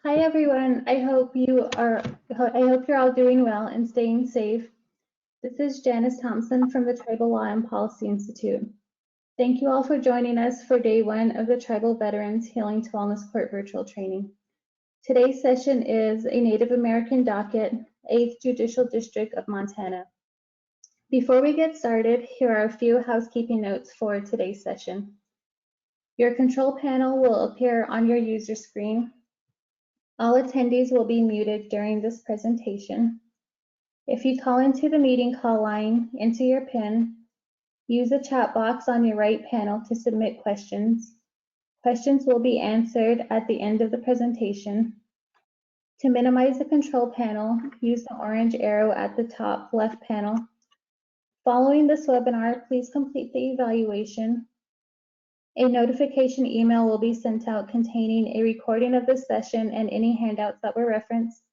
Hi everyone. I hope you're all doing well and staying safe. This is Janice Thompson from the Tribal Law and Policy Institute. Thank you all for joining us for day one of the Tribal Veterans Healing to Wellness Court virtual training. Today's session is a Native American Docket, 8th Judicial District of Montana. Before we get started, here are a few housekeeping notes for today's session. Your control panel will appear on your user screen. All attendees will be muted during this presentation. If you call into the meeting call line, enter your PIN, use the chat box on your right panel to submit questions. Questions will be answered at the end of the presentation. To minimize the control panel, use the orange arrow at the top left panel. Following this webinar, please complete the evaluation. A notification email will be sent out containing a recording of this session and any handouts that were referenced.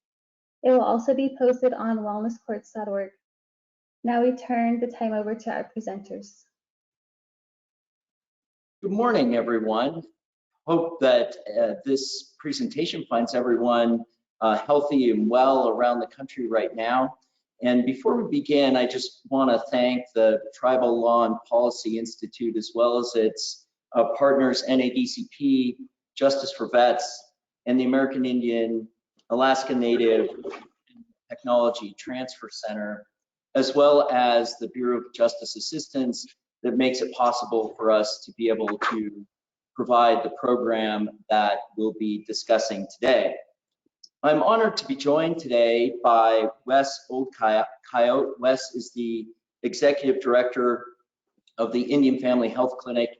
It will also be posted on wellnesscourts.org. Now we turn the time over to our presenters. Good morning, everyone. Hope that this presentation finds everyone healthy and well around the country right now. And before we begin, I just want to thank the Tribal Law and Policy Institute, as well as its partners, NADCP, Justice for Vets, and the American Indian, Alaska Native Technology Transfer Center, as well as the Bureau of Justice Assistance that makes it possible for us to be able to provide the program that we'll be discussing today. I'm honored to be joined today by Wes Old Coyote. Wes is the Executive Director of the Indian Family Health Clinic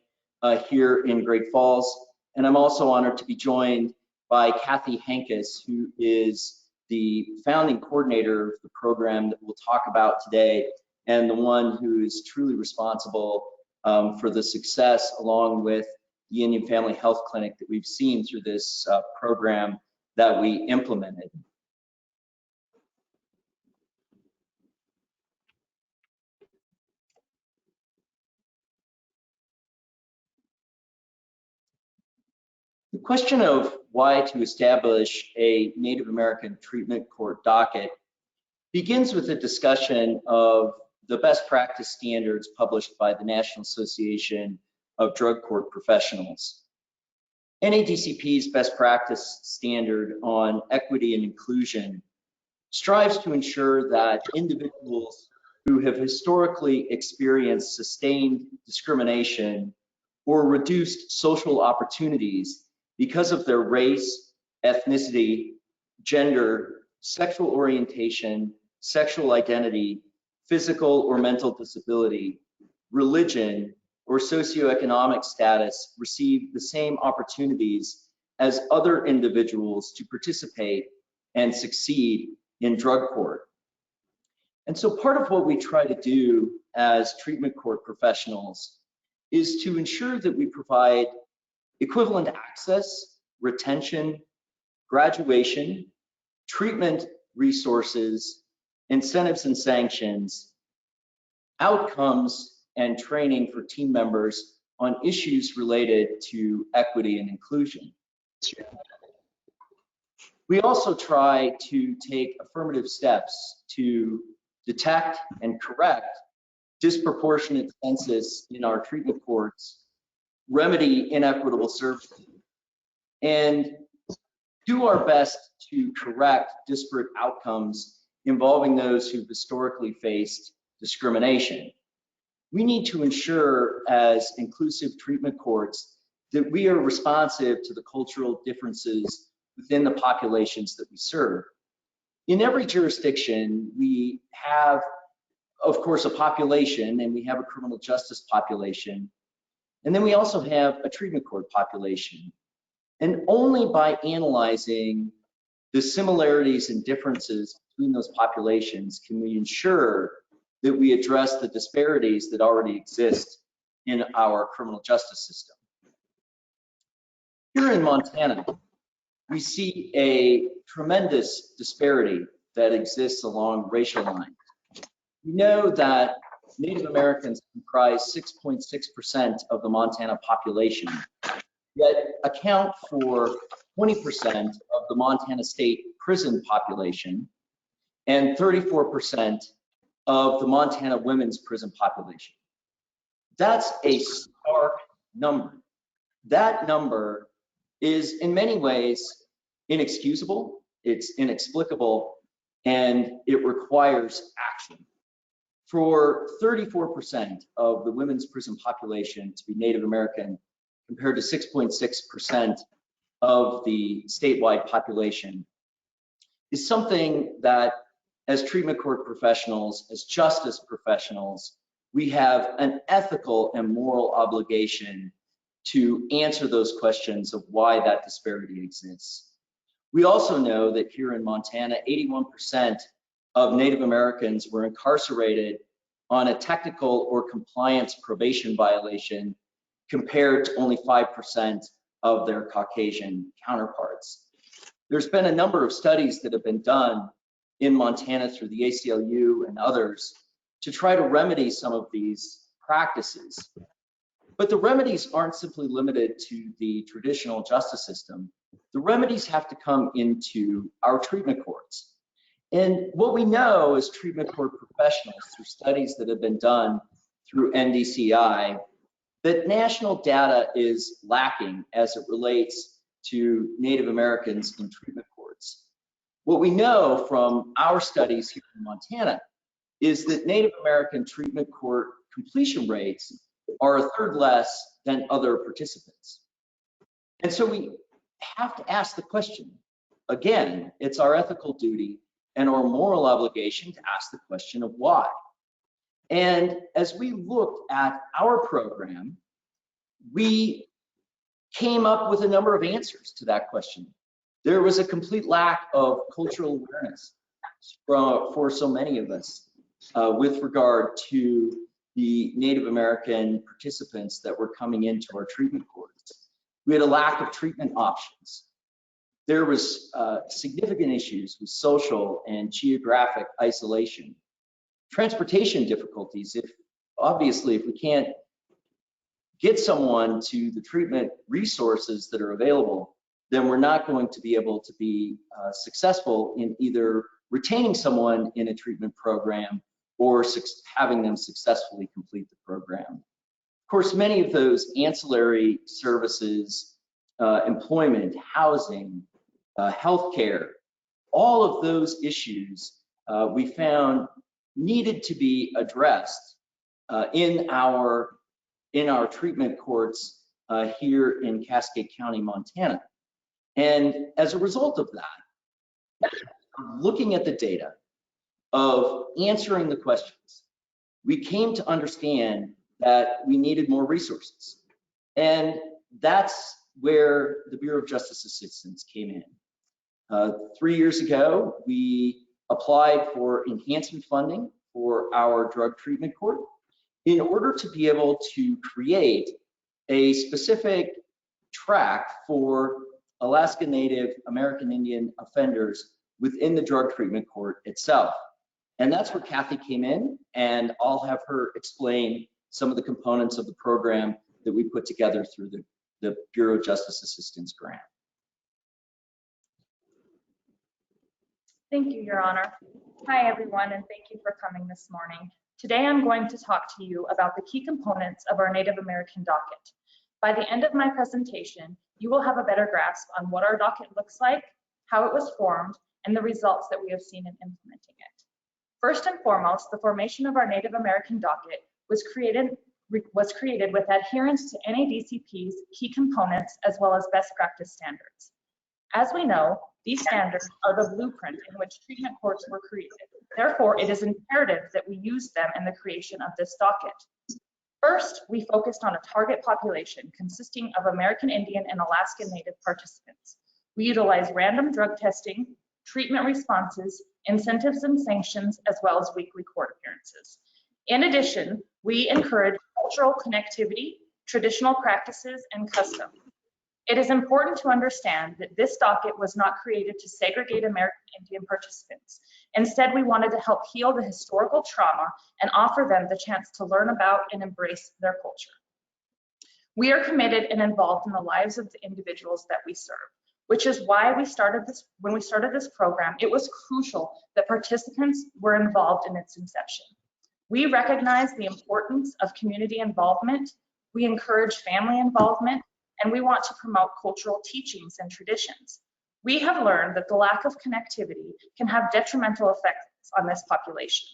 here in Great Falls. And I'm also honored to be joined by Kathy Hankus, who is the founding coordinator of the program that we'll talk about today, and the one who is truly responsible for the success, along with the Indian Family Health Clinic, that we've seen through this program that we implemented. The question of why to establish a Native American treatment court docket begins with a discussion of the best practice standards published by the National Association of Drug Court Professionals. NADCP's best practice standard on equity and inclusion strives to ensure that individuals who have historically experienced sustained discrimination or reduced social opportunities because of their race, ethnicity, gender, sexual orientation, sexual identity, physical or mental disability, religion, or socioeconomic status receive the same opportunities as other individuals to participate and succeed in drug court. And so part of what we try to do as treatment court professionals is to ensure that we provide equivalent access, retention, graduation, treatment resources, incentives and sanctions, outcomes, and training for team members on issues related to equity and inclusion. We also try to take affirmative steps to detect and correct disproportionate census in our treatment courts, remedy inequitable services, and do our best to correct disparate outcomes involving those who've historically faced discrimination. We need to ensure, as inclusive treatment courts, that we are responsive to the cultural differences within the populations that we serve. In every jurisdiction, we have, of course, a population, and we have a criminal justice population. And then we also have a treatment court population. And only by analyzing the similarities and differences between those populations can we ensure that we address the disparities that already exist in our criminal justice system. Here in Montana, we see a tremendous disparity that exists along racial lines. We know that Native Americans comprise 6.6% of the Montana population, yet account for 20% of the Montana state prison population and 34% of the Montana women's prison population. That's a stark number. That number is in many ways inexcusable, it's inexplicable, and it requires action. For 34% of the women's prison population to be Native American compared to 6.6% of the statewide population is something that, as treatment court professionals, as justice professionals, we have an ethical and moral obligation to answer those questions of why that disparity exists. We also know that here in Montana, 81% of Native Americans were incarcerated on a technical or compliance probation violation compared to only 5% of their Caucasian counterparts. There's been a number of studies that have been done in Montana through the ACLU and others to try to remedy some of these practices. But the remedies aren't simply limited to the traditional justice system. The remedies have to come into our treatment courts. And what we know as treatment court professionals through studies that have been done through NDCI, that national data is lacking as it relates to Native Americans in treatment courts. What we know from our studies here in Montana is that Native American treatment court completion rates are a third less than other participants. And so we have to ask the question, again, it's our ethical duty and our moral obligation to ask the question of why. And as we looked at our program, we came up with a number of answers to that question. There was a complete lack of cultural awareness for so many of us with regard to the Native American participants that were coming into our treatment courts. We had a lack of treatment options. There was significant issues with social and geographic isolation. Transportation difficulties. Obviously, if we can't get someone to the treatment resources that are available, then we're not going to be able to be successful in either retaining someone in a treatment program or having them successfully complete the program. Of course, many of those ancillary services, employment, housing, healthcare, all of those issues we found needed to be addressed in our treatment courts here in Cascade County, Montana. And as a result of that, looking at the data of answering the questions, we came to understand that we needed more resources. And that's where the Bureau of Justice Assistance came in. 3 years ago, we applied for enhancement funding for our drug treatment court in order to be able to create a specific track for Alaska Native American Indian offenders within the drug treatment court itself. And that's where Kathy came in, and I'll have her explain some of the components of the program that we put together through the Bureau of Justice Assistance grant. Thank you, Your Honor. Hi, everyone, and thank you for coming this morning. Today, I'm going to talk to you about the key components of our Native American docket. By the end of my presentation, you will have a better grasp on what our docket looks like, how it was formed, and the results that we have seen in implementing it. First and foremost, the formation of our Native American docket was created with adherence to NADCP's key components as well as best practice standards. As we know, these standards are the blueprint in which treatment courts were created. Therefore, it is imperative that we use them in the creation of this docket. First, we focused on a target population consisting of American Indian and Alaska Native participants. We utilized random drug testing, treatment responses, incentives and sanctions, as well as weekly court appearances. In addition, we encourage cultural connectivity, traditional practices, and custom. It is important to understand that this docket was not created to segregate American Indian participants. Instead, we wanted to help heal the historical trauma and offer them the chance to learn about and embrace their culture. We are committed and involved in the lives of the individuals that we serve. which is why when we started this program, it was crucial that participants were involved in its inception. We recognize the importance of community involvement, we encourage family involvement, and we want to promote cultural teachings and traditions. We have learned that the lack of connectivity can have detrimental effects on this population.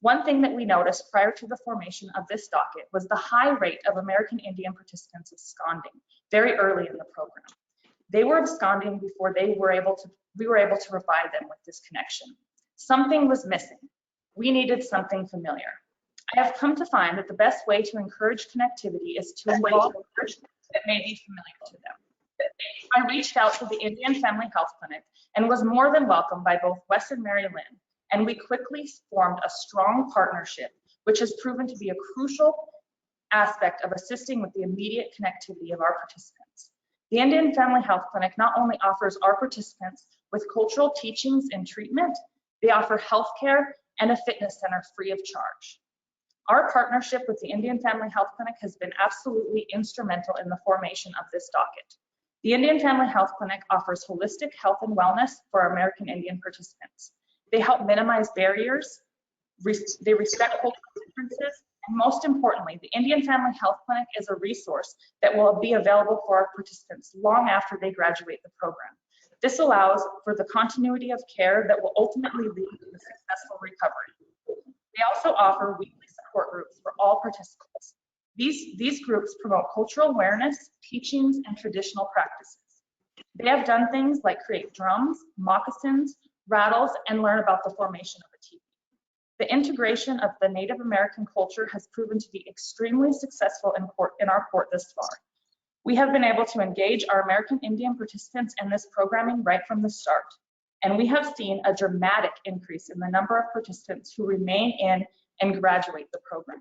One thing that we noticed prior to the formation of this docket was the high rate of American Indian participants absconding very early in the program. They were absconding before we were able to provide them with this connection. Something was missing. We needed something familiar. I have come to find that the best way to encourage connectivity is to involve groups that may be familiar to them. I reached out to the Indian Family Health Clinic and was more than welcomed by both Wes and Mary Lynn, and we quickly formed a strong partnership, which has proven to be a crucial aspect of assisting with the immediate connectivity of our participants. The Indian Family Health Clinic not only offers our participants with cultural teachings and treatment, they offer health care and a fitness center free of charge. Our partnership with the Indian Family Health Clinic has been absolutely instrumental in the formation of this docket. The Indian Family Health Clinic offers holistic health and wellness for American Indian participants. They help minimize barriers, they respect cultural differences, and most importantly, the Indian Family Health Clinic is a resource that will be available for our participants long after they graduate the program. This allows for the continuity of care that will ultimately lead to a successful recovery. They also offer weekly support groups for all participants. These groups promote cultural awareness, teachings, and traditional practices. They have done things like create drums, moccasins, rattles, and learn about the formation of a teepee. The integration of the Native American culture has proven to be extremely successful in our court this far. We have been able to engage our American Indian participants in this programming right from the start, and we have seen a dramatic increase in the number of participants who remain in and graduate the program.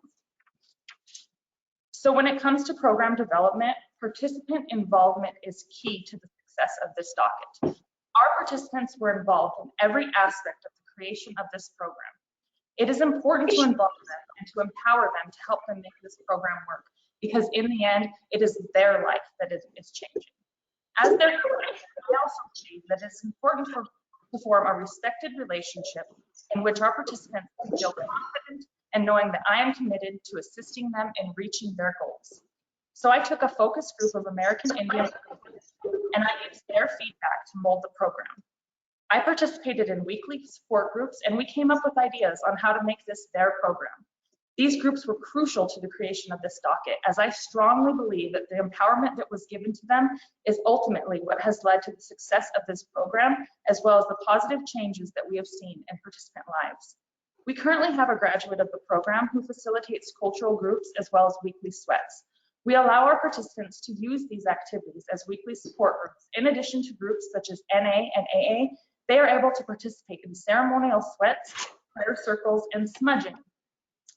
So when it comes to program development, participant involvement is key to the success of this docket. Our participants were involved in every aspect of the creation of this program. It is important to involve them and to empower them to help them make this program work, because in the end, it is their life that is changing. As their coach, I also believe that it's important to form a respected relationship in which our participants can feel confident and knowing that I am committed to assisting them in reaching their goals. So I took a focus group of American Indian participants and I used their feedback to mold the program. I participated in weekly support groups and we came up with ideas on how to make this their program. These groups were crucial to the creation of this docket, as I strongly believe that the empowerment that was given to them is ultimately what has led to the success of this program, as well as the positive changes that we have seen in participant lives. We currently have a graduate of the program who facilitates cultural groups as well as weekly sweats. We allow our participants to use these activities as weekly support groups. In addition to groups such as NA and AA, they are able to participate in ceremonial sweats, prayer circles, and smudging.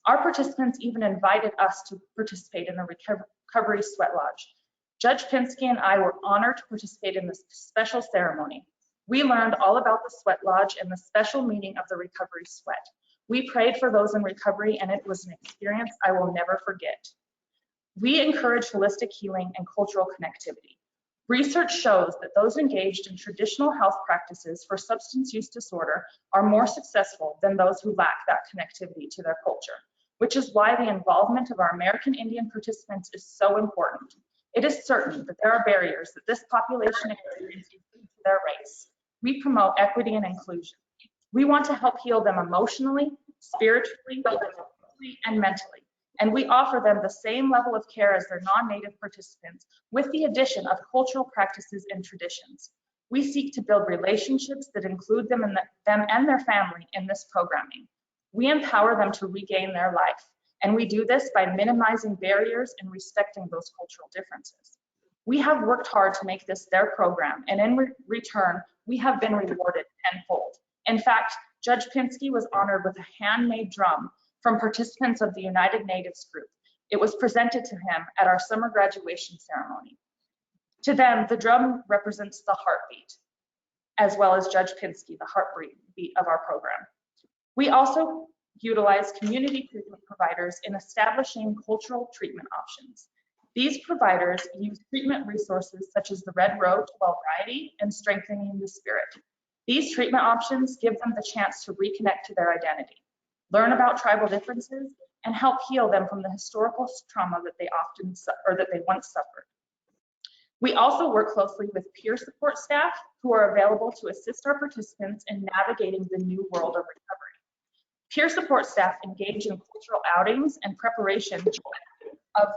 Our participants even invited us to participate in the recovery sweat lodge. Judge Pinski and I were honored to participate in this special ceremony. We learned all about the sweat lodge and the special meaning of the recovery sweat. We prayed for those in recovery, and it was an experience I will never forget. We encourage holistic healing and cultural connectivity. Research shows that those engaged in traditional health practices for substance use disorder are more successful than those who lack that connectivity to their culture, which is why the involvement of our American Indian participants is so important. It is certain that there are barriers that this population experiences due to their race. We promote equity and inclusion. We want to help heal them emotionally, spiritually, physically, and mentally. And we offer them the same level of care as their non-native participants, with the addition of cultural practices and traditions. We seek to build relationships that include them and their family in this programming. We empower them to regain their life, and we do this by minimizing barriers and respecting those cultural differences. We have worked hard to make this their program, and in return, we have been rewarded tenfold. In fact, Judge Pinski was honored with a handmade drum from participants of the United Natives group. It was presented to him at our summer graduation ceremony. To them, the drum represents the heartbeat, as well as Judge Pinski, the heartbeat of our program. We also utilize community treatment providers in establishing cultural treatment options. These providers use treatment resources such as the Red Road to Variety and Strengthening the Spirit. These treatment options give them the chance to reconnect to their identity, learn about tribal differences, and help heal them from the historical trauma that they once suffered. We also work closely with peer support staff who are available to assist our participants in navigating the new world of recovery. Peer support staff engage in cultural outings and preparation of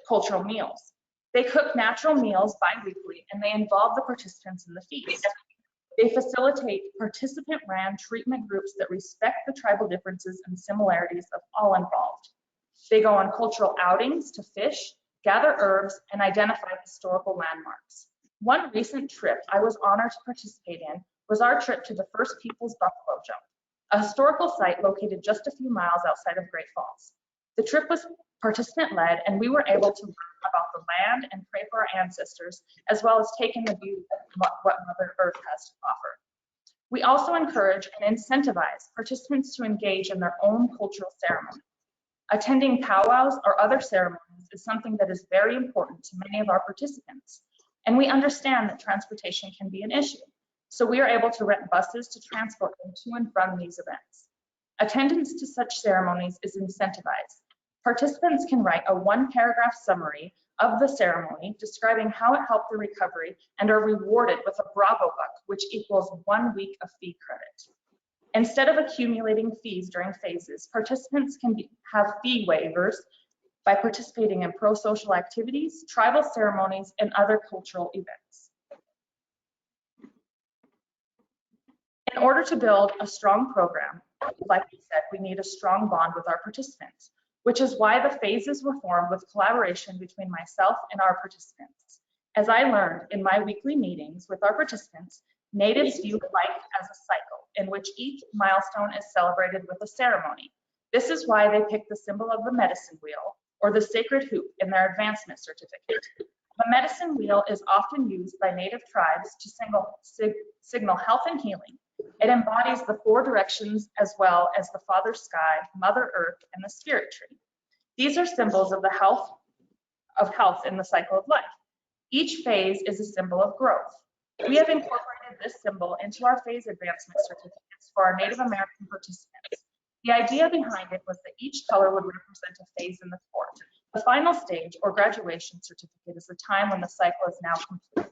cultural meals. They cook natural meals bi-weekly and they involve the participants in the feast. They facilitate participant-ran treatment groups that respect the tribal differences and similarities of all involved. They go on cultural outings to fish, gather herbs, and identify historical landmarks. One recent trip I was honored to participate in was our trip to the First Peoples Buffalo Jump, a historical site located just a few miles outside of Great Falls. The trip was participant-led, and we were able to learn about the land and pray for our ancestors, as well as take in the beauty of what Mother Earth has to offer. We also encourage and incentivize participants to engage in their own cultural ceremonies. Attending powwows or other ceremonies is something that is very important to many of our participants, and we understand that transportation can be an issue, so we are able to rent buses to transport them to and from these events. Attendance to such ceremonies is incentivized. Participants can write a one-paragraph summary of the ceremony describing how it helped the recovery and are rewarded with a Bravo Buck, which equals 1 week of fee credit. Instead of accumulating fees during phases, participants can have fee waivers by participating in pro-social activities, tribal ceremonies, and other cultural events. In order to build a strong program, like we said, we need a strong bond with our participants, which is why the phases were formed with collaboration between myself and our participants. As I learned in my weekly meetings with our participants, Natives view life as a cycle in which each milestone is celebrated with a ceremony. This is why they pick the symbol of the medicine wheel or the sacred hoop in their advancement certificate. The medicine wheel is often used by Native tribes to signal health and healing. It embodies the 4 directions as well as the Father Sky, Mother Earth, and the Spirit Tree. These are symbols of the health in the cycle of life. Each phase is a symbol of growth. We have incorporated this symbol into our phase advancement certificates for our Native American participants. The idea behind it was that each color would represent a phase in the court. The final stage or graduation certificate is the time when the cycle is now complete.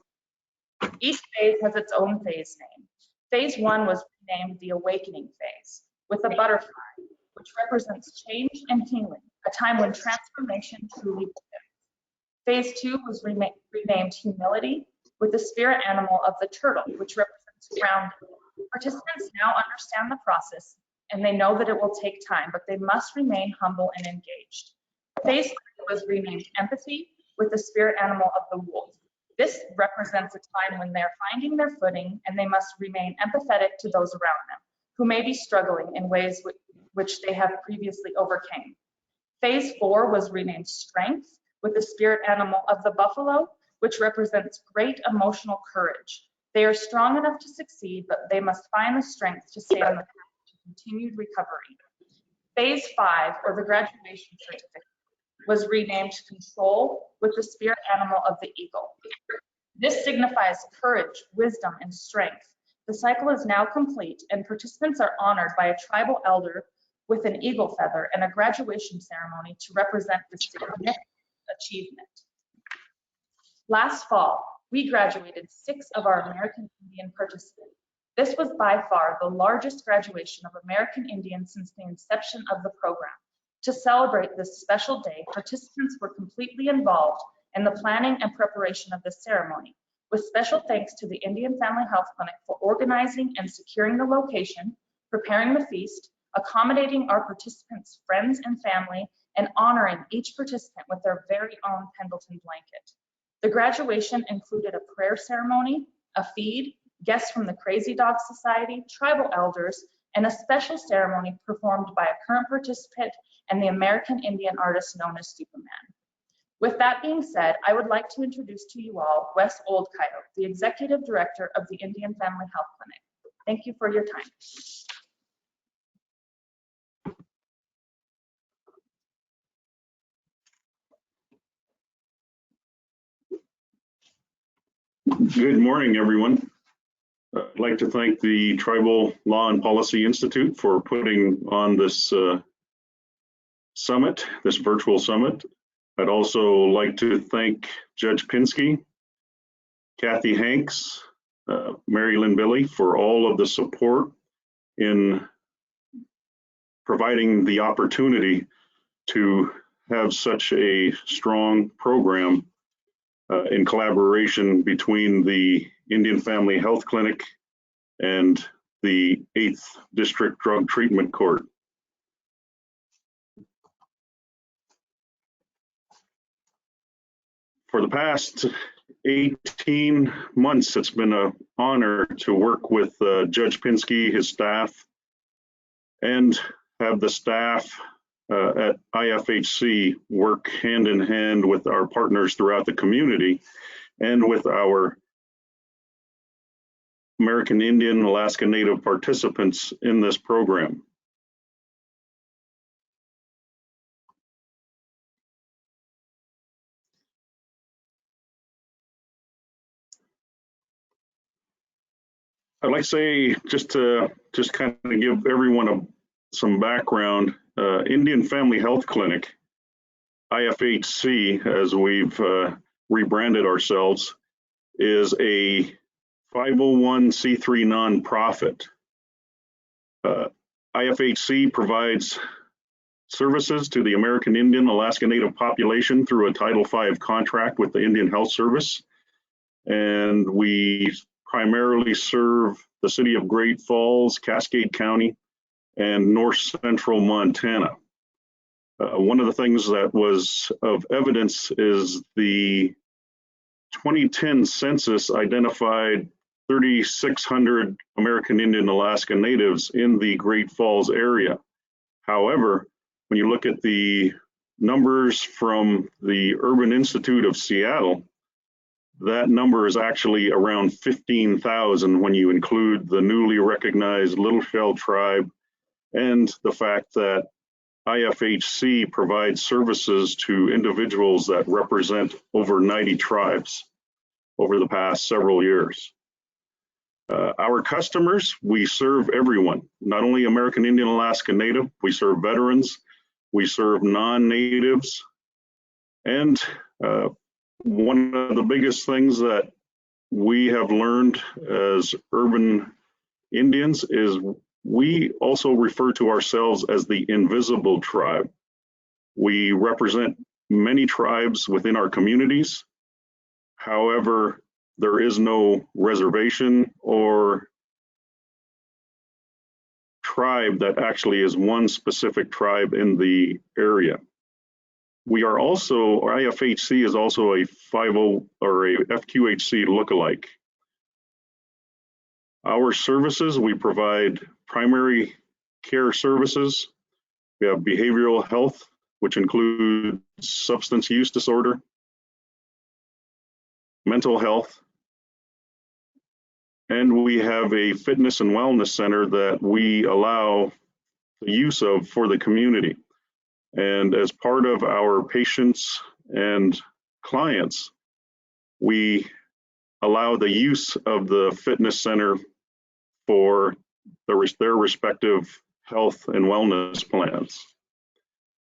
Each phase has its own phase name. Phase 1 was named the awakening phase, with a butterfly, which represents change and healing, a time when transformation truly begins. Phase 2 was renamed humility, with the spirit animal of the turtle, which represents grounding. Participants now understand the process, and they know that it will take time, but they must remain humble and engaged. Phase 3 was renamed empathy, with the spirit animal of the wolf. This represents a time when they're finding their footing and they must remain empathetic to those around them, who may be struggling in ways which they have previously overcame. Phase 4 was renamed strength, with the spirit animal of the buffalo, which represents great emotional courage. They are strong enough to succeed, but they must find the strength to stay on the path to continued recovery. Phase 5, or the graduation certificate, was renamed control, with the spirit animal of the eagle. This signifies courage, wisdom, and strength. The cycle is now complete, and participants are honored by a tribal elder with an eagle feather and a graduation ceremony to represent this significant achievement. Last fall, we graduated 6 of our American Indian participants. This was by far the largest graduation of American Indians since the inception of the program. To celebrate this special day, participants were completely involved in the planning and preparation of the ceremony, with special thanks to the Indian Family Health Clinic for organizing and securing the location, preparing the feast, accommodating our participants' friends and family, and honoring each participant with their very own Pendleton blanket. The graduation included a prayer ceremony, a feed, guests from the Crazy Dog Society, tribal elders, and a special ceremony performed by a current participant and the American Indian artist known as Superman. With that being said, I would like to introduce to you all Wes Old Coyote, the Executive Director of the Indian Family Health Clinic. Thank you for your time. Good morning, everyone. I'd like to thank the Tribal Law and Policy Institute for putting on this summit, this virtual summit. I'd also like to thank Judge Pinski, Kathy Hanks, Mary Lynn Billy for all of the support in providing the opportunity to have such a strong program in collaboration between the Indian Family Health Clinic and the 8th District Drug Treatment Court. For the past 18 months, it's been an honor to work with Judge Pinski, his staff, and have the staff at IFHC work hand in hand with our partners throughout the community and with our American Indian, Alaska Native participants in this program. I'd like to say, just kind of give everyone some background, Indian Family Health Clinic, IFHC, as we've rebranded ourselves, is a 501c3 nonprofit. IFHC provides services to the American Indian, Alaska Native population through a Title V contract with the Indian Health Service. And we primarily serve the city of Great Falls, Cascade County, and north central Montana. One of the things that was of evidence is the 2010 census identified 3,600 American Indian Alaska Natives in the Great Falls area. However, when you look at the numbers from the Urban Institute of Seattle, that number is actually around 15,000 when you include the newly recognized Little Shell tribe and the fact that IFHC provides services to individuals that represent over 90 tribes over the past several years. Our customers, we serve everyone, not only American Indian, Alaska Native, we serve veterans, we serve non-natives, and one of the biggest things that we have learned as urban Indians is we also refer to ourselves as the invisible tribe. We represent many tribes within our communities. However, there is no reservation or tribe that actually is one specific tribe in the area. We are also, our IFHC is also a 50 or a FQHC lookalike. Our services, we provide primary care services. We have behavioral health, which includes substance use disorder, mental health, and we have a fitness and wellness center that we allow the use of for the community. And as part of our patients and clients, we allow the use of the fitness center for their respective health and wellness plans.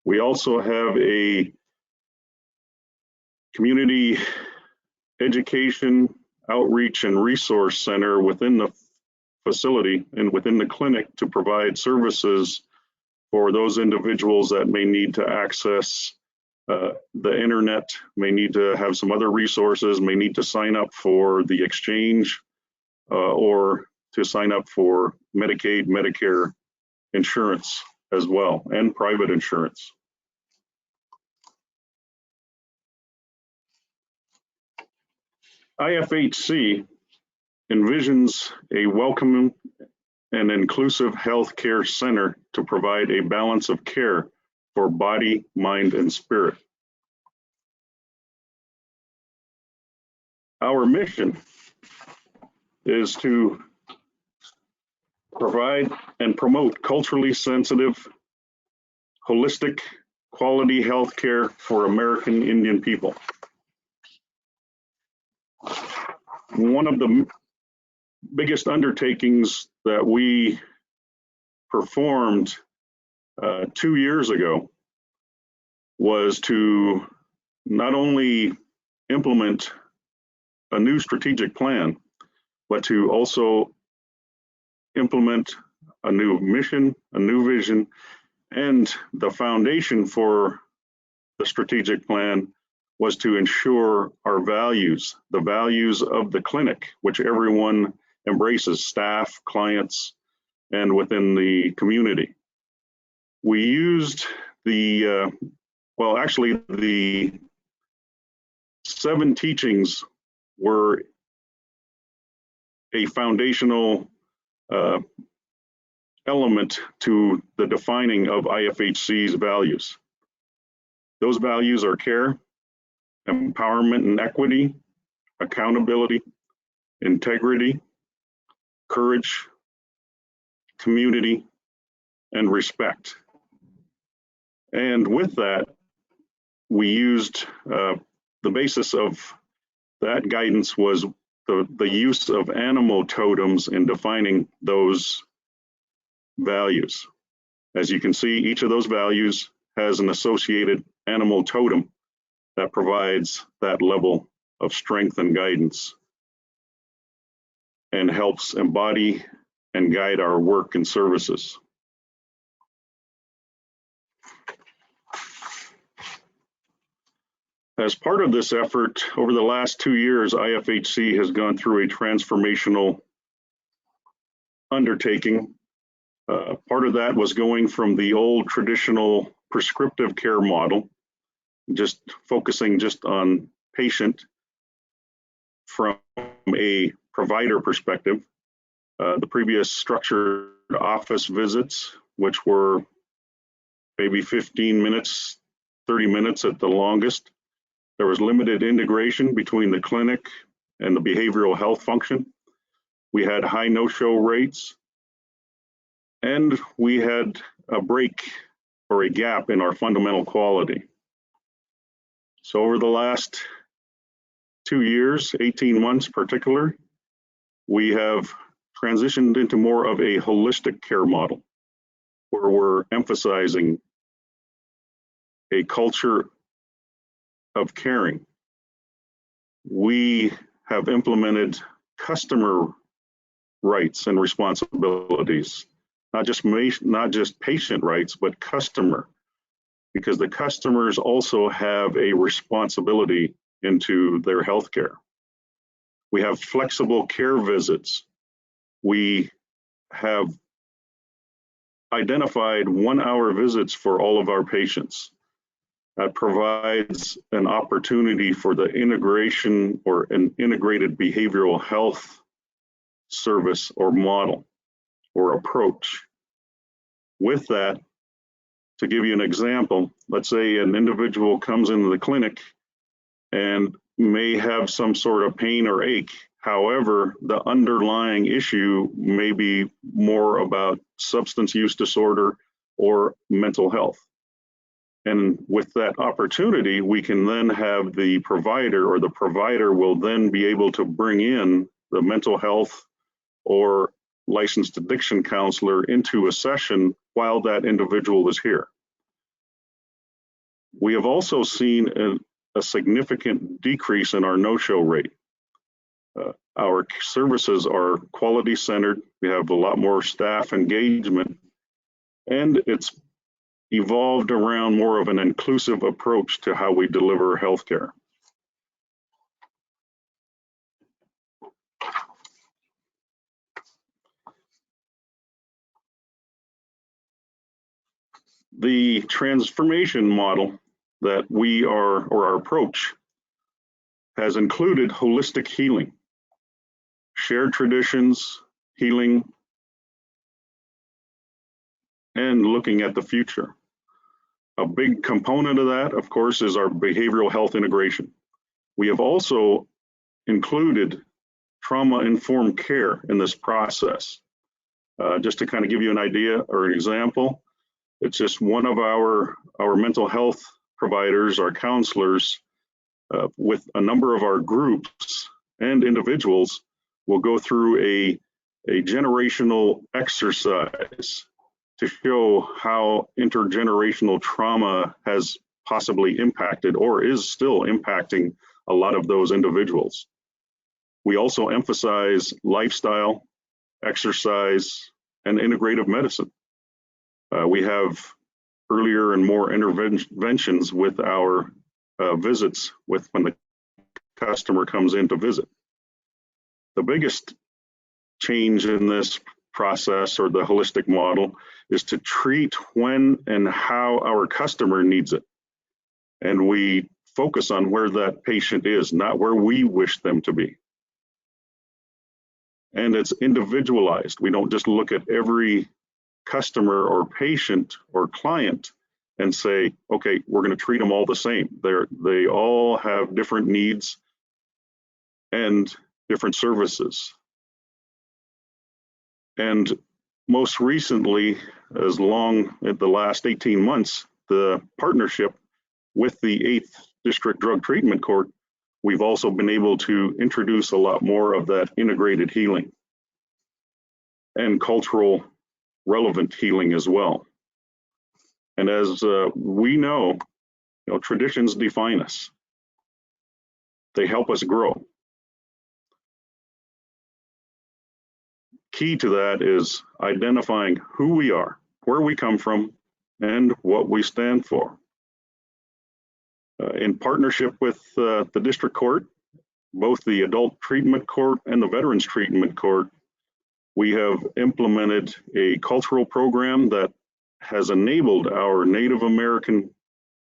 We also have a community education, outreach, and resource center within the facility and within the clinic to provide services for those individuals that may need to access the internet, may need to have some other resources, may need to sign up for the exchange or to sign up for Medicaid, Medicare insurance as well, and private insurance. IFHC envisions a welcoming and inclusive healthcare center to provide a balance of care for body, mind, and spirit. Our mission is to provide and promote culturally sensitive, holistic, quality healthcare for American Indian people. One of the biggest undertakings that we performed 2 years ago was to not only implement a new strategic plan, but to also implement a new mission, a new vision, and the foundation for the strategic plan was to ensure our values, the values of the clinic, which everyone embraces, staff, clients, and within the community. We used the 7 teachings were a foundational element to the defining of IFHC's values. Those values are care, empowerment and equity, accountability, integrity, courage, community, and respect. And with that, we used the basis of that guidance was the use of animal totems in defining those values. As you can see, each of those values has an associated animal totem that provides that level of strength and guidance and helps embody and guide our work and services. As part of this effort, over the last 2 years, IFHC has gone through a transformational undertaking. Part of that was going from the old traditional prescriptive care model, just focusing just on patient from a provider perspective. The previous structured office visits, which were maybe 15 minutes, 30 minutes at the longest. There was limited integration between the clinic and the behavioral health function. We had high no-show rates, and we had a break or a gap in our fundamental quality. So over the last 2 years, 18 months particular, we have transitioned into more of a holistic care model, where we're emphasizing a culture of caring. We have implemented customer rights and responsibilities, not just patient rights, but customer, because the customers also have a responsibility into their healthcare. We have flexible care visits. We have identified 1-hour visits for all of our patients. That provides an opportunity for the integration or an integrated behavioral health service or model or approach. With that, to give you an example, let's say an individual comes into the clinic and may have some sort of pain or ache. However, the underlying issue may be more about substance use disorder or mental health. And with that opportunity, we can then have the provider, or the provider will then be able to bring in the mental health or licensed addiction counselor into a session while that individual is here. We have also seen a significant decrease in our no-show rate. Our services are quality centered. We have a lot more staff engagement, and it's evolved around more of an inclusive approach to how we deliver healthcare. The transformation model that we are, or our approach, has included holistic healing, shared traditions, healing, and looking at the future. A big component of that, of course, is our behavioral health integration. We have also included trauma-informed care in this process. Just to kind of give you an idea or an example, it's just one of our mental health providers, our counselors, with a number of our groups and individuals will go through a generational exercise to show how intergenerational trauma has possibly impacted or is still impacting a lot of those individuals. We also emphasize lifestyle, exercise, and integrative medicine. We have earlier and more interventions with our visits when the customer comes in to visit. The biggest change in this process, or the holistic model, is to treat when and how our customer needs it. And we focus on where that patient is, not where we wish them to be. And it's individualized. We don't just look at every customer or patient or client and say, okay, we're going to treat them all the same. They all have different needs and different services. And most recently, as long as the last 18 months, the partnership with the 8th District Drug Treatment Court, we've also been able to introduce a lot more of that integrated healing and cultural relevant healing as well. And as we know, traditions define us. They help us grow. Key to that is identifying who we are, where we come from, and what we stand for. In partnership with the District Court, both the Adult Treatment Court and the Veterans Treatment Court, we have implemented a cultural program that has enabled our Native American,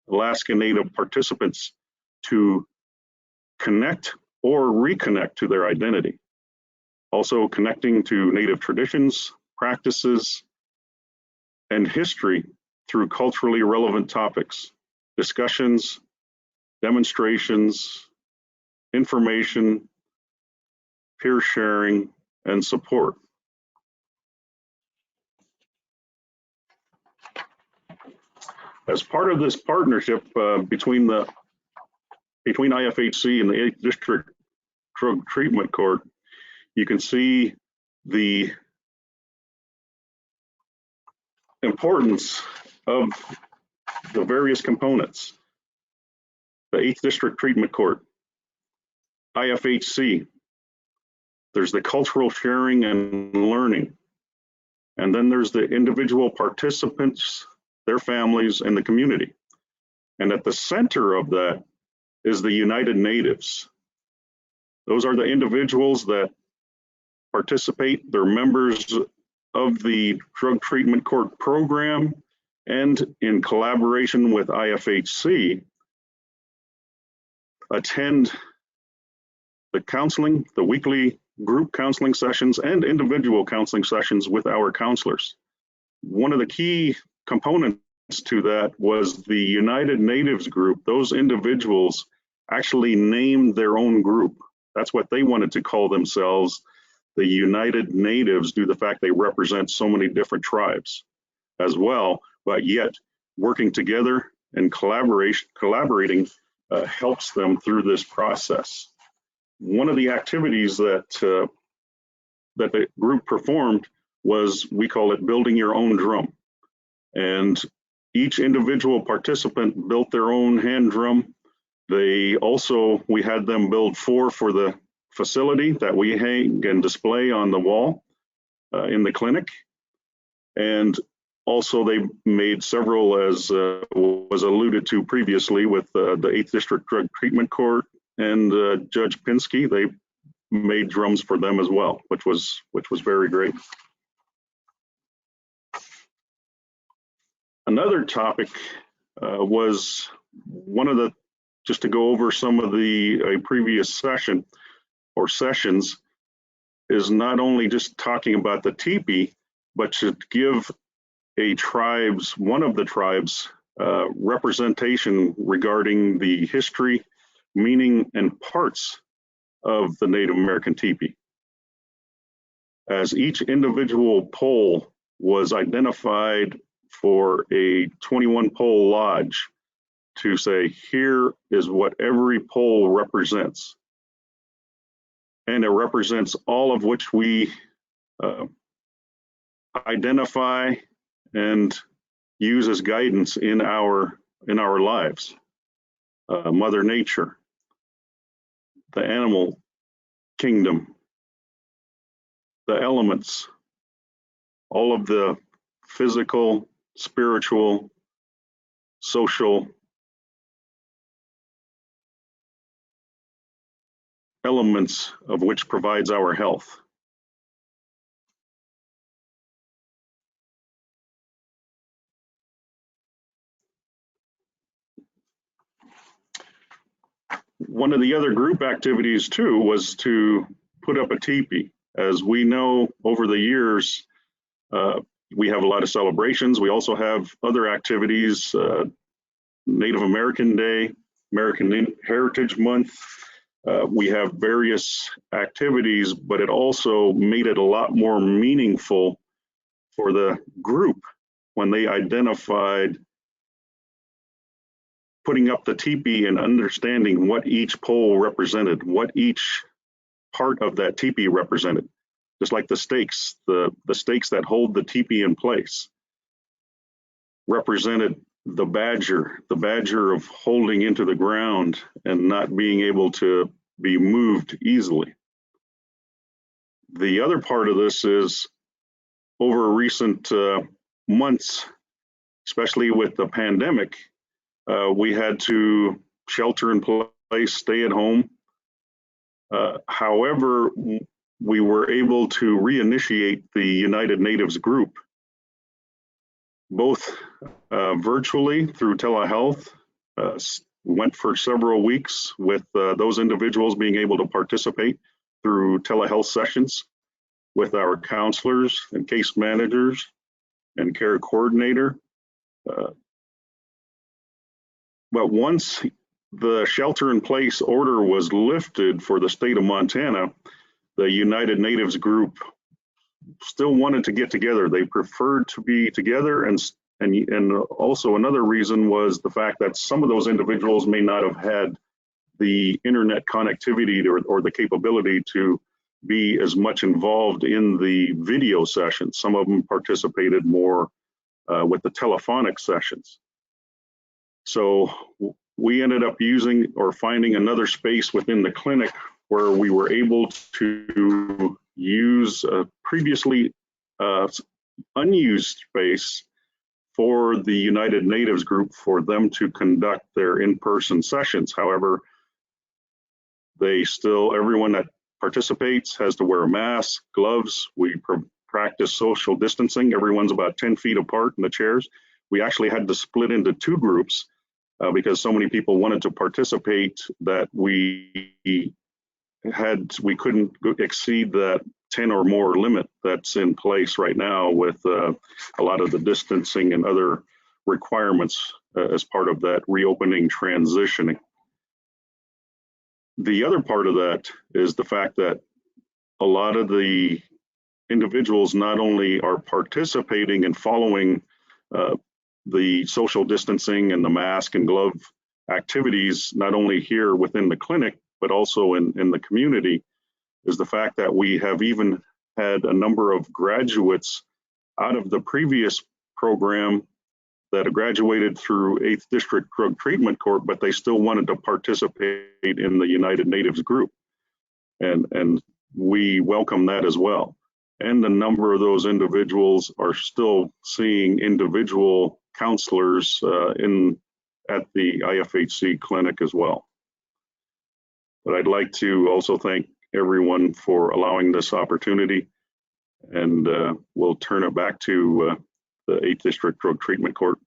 Alaska Native participants to connect or reconnect to their identity. Also connecting to Native traditions, practices, and history through culturally relevant topics, discussions, demonstrations, information, peer sharing, and support. As part of this partnership between IFHC and the 8th District Drug Treatment Court, you can see the importance of the various components. The 8th District Treatment Court, IFHC, there's the cultural sharing and learning. And then there's the individual participants, their families, and the community. And at the center of that is the United Natives. Those are the individuals that participate. They're members of the Drug Treatment Court program, and in collaboration with IFHC, attend the counseling, the weekly group counseling sessions, and individual counseling sessions with our counselors. One of the key components to that was the United Natives group. Those individuals actually named their own group. That's what they wanted to call themselves, the United Natives, due to the fact they represent so many different tribes as well, but yet working together and collaborating helps them through this process. One of the activities that the group performed was, we call it building your own drum. And each individual participant built their own hand drum. We had them build 4 for the facility that we hang and display on the wall in the clinic. And also they made several, as was alluded to previously with the 8th District Drug Treatment Court and Judge Pinski. They made drums for them as well, which was very great. Another topic was just to go over some of a previous session or sessions, is not only just talking about the teepee, but to give one of the tribes representation regarding the history, meaning, and parts of the Native American teepee. As each individual pole was identified for a 21-pole lodge, to say, here is what every pole represents. and it represents all of which we identify and use as guidance in our lives. Mother Nature, the animal kingdom, the elements, all of the physical, spiritual, social elements of which provides our health. One of the other group activities too was to put up a teepee. As we know, over the years, we have a lot of celebrations. We also have other activities, Native American Day, American Heritage Month. We have various activities, but it also made it a lot more meaningful for the group when they identified putting up the teepee and understanding what each pole represented, what each part of that teepee represented. Just like the stakes, the stakes that hold the teepee in place represented the badger of holding into the ground and not being able to be moved easily. The other part of this is over recent months, especially with the pandemic, we had to shelter in place, stay at home. However, we were able to reinitiate the United Natives group, both virtually through telehealth. Went for several weeks with those individuals being able to participate through telehealth sessions with our counselors and case managers and care coordinator. But once the shelter in place order was lifted for the state of Montana, the United Natives group still wanted to get together. They preferred to be together, and also another reason was the fact that some of those individuals may not have had the internet connectivity or the capability to be as much involved in the video sessions. Some of them participated more with the telephonic sessions. So we ended up using or finding another space within the clinic where we were able to use a previously unused space for the United Natives group for them to conduct their in-person sessions. However, everyone that participates has to wear a mask, gloves. We practice social distancing. Everyone's about 10 feet apart in the chairs. We actually had to split into two groups because so many people wanted to participate that we couldn't exceed that 10 or more limit that's in place right now with a lot of the distancing and other requirements as part of that reopening transitioning. The other part of that is the fact that a lot of the individuals not only are participating and following the social distancing and the mask and glove activities, not only here within the clinic, but also in the community, is the fact that we have even had a number of graduates out of the previous program that have graduated through 8th District Drug Treatment Court, but they still wanted to participate in the United Natives group. And we welcome that as well. And a number of those individuals are still seeing individual counselors at the IFHC clinic as well. But I'd like to also thank everyone for allowing this opportunity, and we'll turn it back to the 8th District Drug Treatment Court.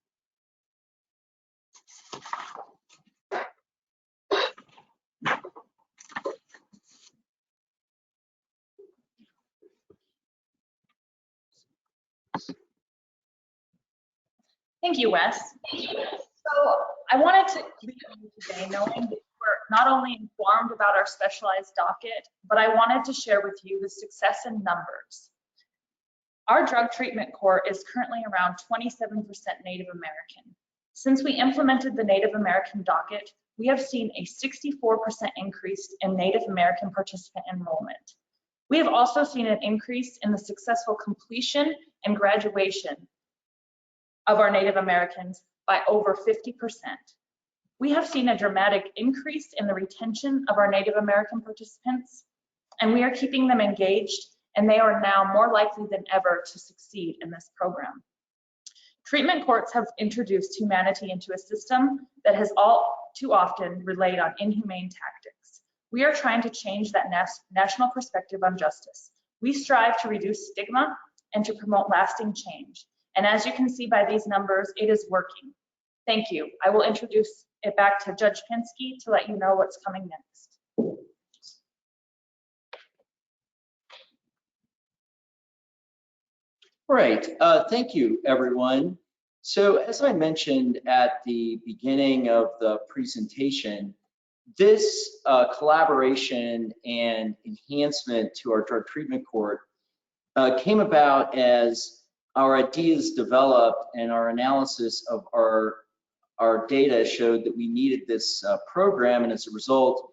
Thank you, Wes. So I wanted to leave you today knowing that we're not only informed about our specialized docket, but I wanted to share with you the success in numbers. Our drug treatment court is currently around 27% Native American. Since we implemented the Native American docket, we have seen a 64% increase in Native American participant enrollment. We have also seen an increase in the successful completion and graduation of our Native Americans by over 50%. We have seen a dramatic increase in the retention of our Native American participants, and we are keeping them engaged, and they are now more likely than ever to succeed in this program. Treatment courts have introduced humanity into a system that has all too often relied on inhumane tactics. We are trying to change that national perspective on justice. We strive to reduce stigma and to promote lasting change. And as you can see by these numbers, it is working. Thank you. I will introduce it back to Judge Pinski to let you know what's coming next. Right, thank you, everyone. So as I mentioned at the beginning of the presentation, this collaboration and enhancement to our drug treatment court came about as our ideas developed and our analysis of our data showed that we needed this program, and as a result,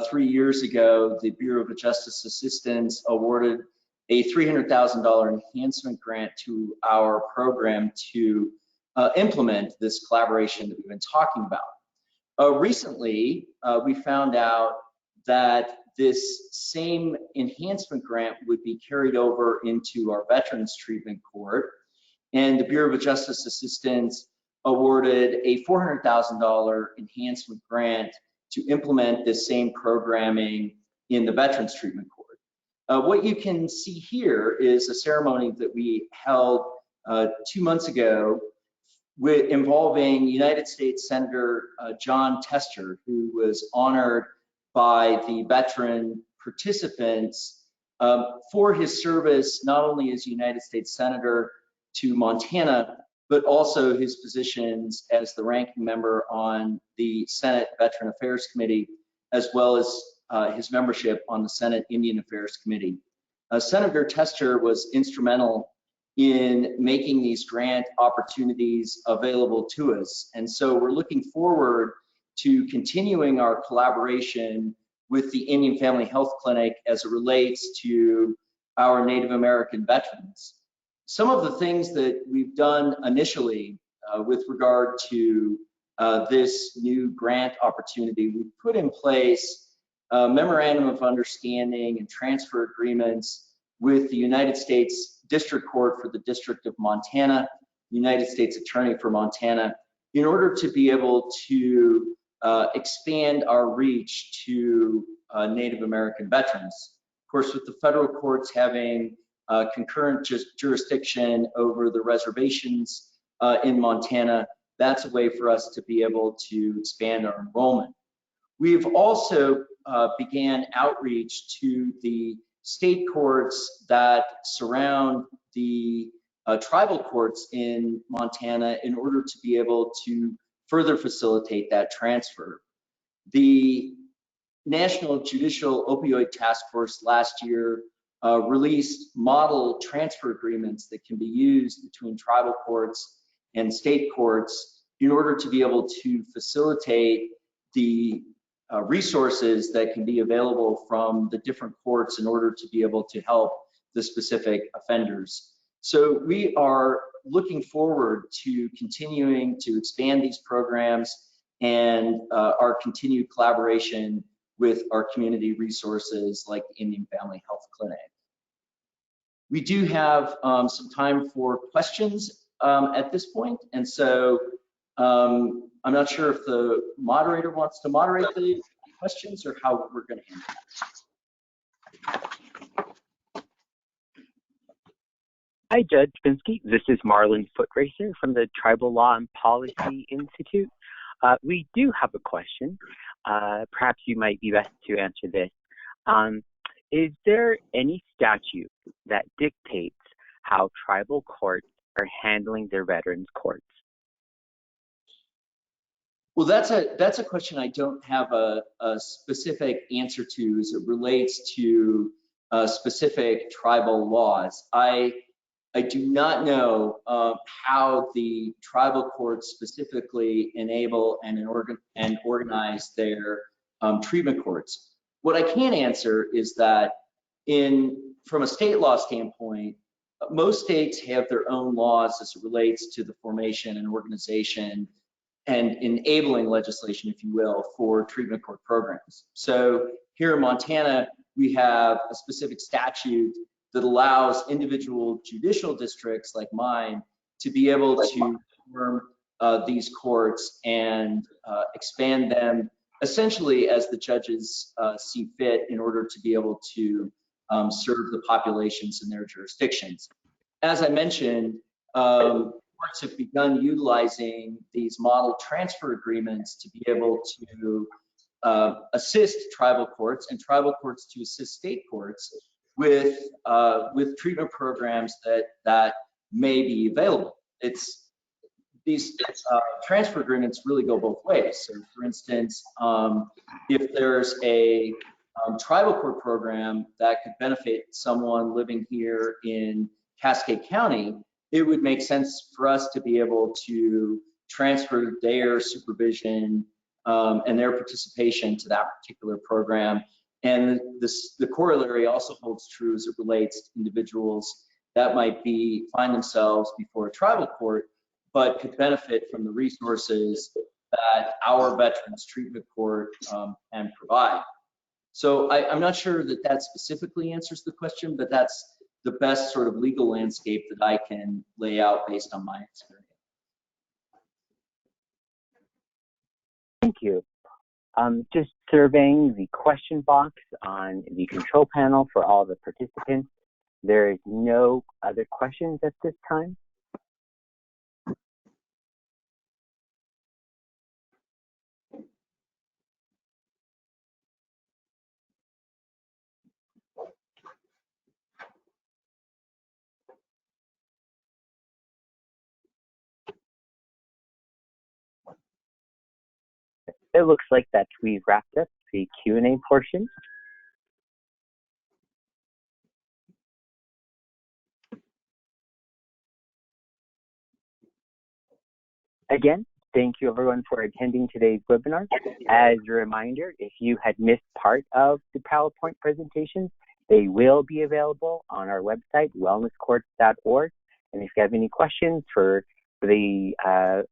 3 years ago, the Bureau of Justice Assistance awarded a $300,000 enhancement grant to our program to implement this collaboration that we've been talking about. Recently, we found out that this same enhancement grant would be carried over into our Veterans Treatment Court, and the Bureau of Justice Assistance awarded a $400,000 enhancement grant to implement this same programming in the Veterans Treatment Court. What you can see here is a ceremony that we held 2 months ago involving United States Senator John Tester, who was honored by the veteran participants for his service not only as United States Senator to Montana, but also his positions as the ranking member on the Senate Veteran Affairs Committee, as well as his membership on the Senate Indian Affairs Committee. Senator Tester was instrumental in making these grant opportunities available to us. And so we're looking forward to continuing our collaboration with the Indian Family Health Clinic as it relates to our Native American veterans. Some of the things that we've done initially with regard to this new grant opportunity, we've put in place a memorandum of understanding and transfer agreements with the United States District Court for the District of Montana, United States Attorney for Montana, in order to be able to expand our reach to Native American veterans. Of course, with the federal courts having concurrent jurisdiction over the reservations in Montana, that's a way for us to be able to expand our enrollment. We've also began outreach to the state courts that surround the tribal courts in Montana in order to be able to further facilitate that transfer. The National Judicial Opioid Task Force last year released model transfer agreements that can be used between tribal courts and state courts in order to be able to facilitate the resources that can be available from the different courts in order to be able to help the specific offenders. So we are looking forward to continuing to expand these programs and our continued collaboration with our community resources like the Indian Family Health Clinic. We do have some time for questions at this point, and so I'm not sure if the moderator wants to moderate the questions or how we're going to handle that. Hi, Judge Pinski. This is Marlon Footracer from the Tribal Law and Policy Institute. We do have a question. Perhaps you might be best to answer this. Is there any statute that dictates how tribal courts are handling their veterans courts? Well, that's a question I don't have a specific answer to as it relates to specific tribal laws. I I do not know how the tribal courts specifically enable and organize their treatment courts. What I can answer is that from a state law standpoint, most states have their own laws as it relates to the formation and organization and enabling legislation, if you will, for treatment court programs. So here in Montana, we have a specific statute that allows individual judicial districts like mine to be able to form these courts and expand them essentially as the judges see fit in order to be able to serve the populations in their jurisdictions. As I mentioned, courts have begun utilizing these model transfer agreements to be able to assist tribal courts and tribal courts to assist state courts with treatment programs that may be available. These transfer agreements really go both ways. So for instance, if there's a tribal court program that could benefit someone living here in Cascade County, it would make sense for us to be able to transfer their supervision and their participation to that particular program. And the corollary also holds true as it relates to individuals that might find themselves before a tribal court, but could benefit from the resources that our Veterans Treatment Court can provide. So I'm not sure that specifically answers the question, but that's the best sort of legal landscape that I can lay out based on my experience. Thank you. Just surveying the question box on the control panel for all the participants. There is no other questions at this time. It looks like that we've wrapped up the Q&A portion. Again, thank you everyone for attending today's webinar. As a reminder, if you had missed part of the PowerPoint presentations, they will be available on our website, wellnesscourts.org. And if you have any questions for the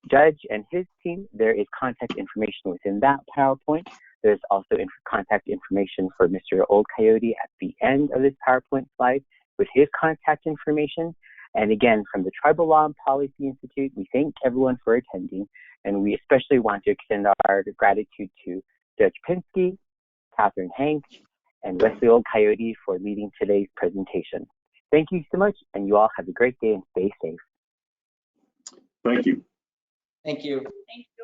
judge and his team, there is contact information within that PowerPoint. There's also contact information for Mr. Old Coyote at the end of this PowerPoint slide with his contact information. And again, from the Tribal Law and Policy Institute, we thank everyone for attending, and we especially want to extend our gratitude to Judge Pinski, Catherine Hanks, and Wesley Old Coyote for leading today's presentation. Thank you so much, and you all have a great day and stay safe. Thank you. Thank you. Thank you.